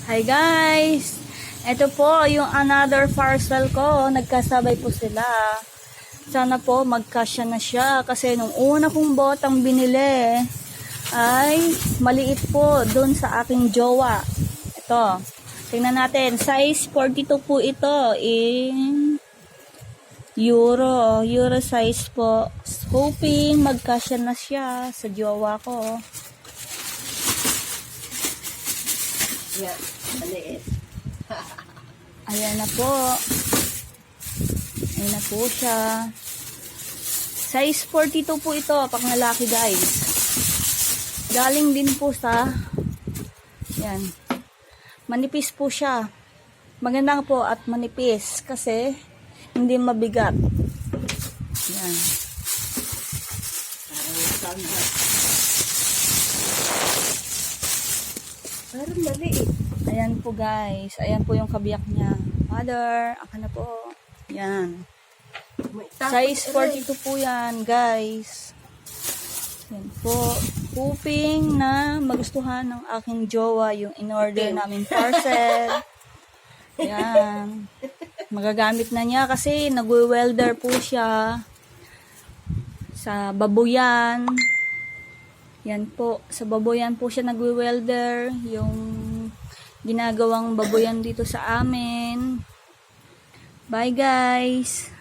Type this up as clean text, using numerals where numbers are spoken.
Hi guys! Ito po yung another parcel ko. Nagkasabay po sila. Sana po magkasya na siya. Kasi nung una kong botang binili ay maliit po dun sa aking jowa. Ito. Tingnan natin. Size 42 po ito in euro. Euro size po. Hoping magkasya na siya sa jowa ko. Yan, maliit. Ayan na po. Ayan na po siya. Size 42 po ito, pang lalaki guys. Galing din po sa, yan, manipis po siya. Maganda po at manipis kasi hindi mabigat. Yan. Parang standard. Parang maliit. Ayan po guys. Ayan po yung kabiyak niya. Mother, aka na po. Yan. Size 42 po yan guys. Yan po. Hoping na magustuhan ng aking jowa yung in-order namin parcel. Yan. Magagamit na niya kasi nagwe-welder po siya sa babuyan. Yan po. Sa babuyan po siya nagwe-welder. Yung ginagawang babuyan dito sa amin. Bye guys!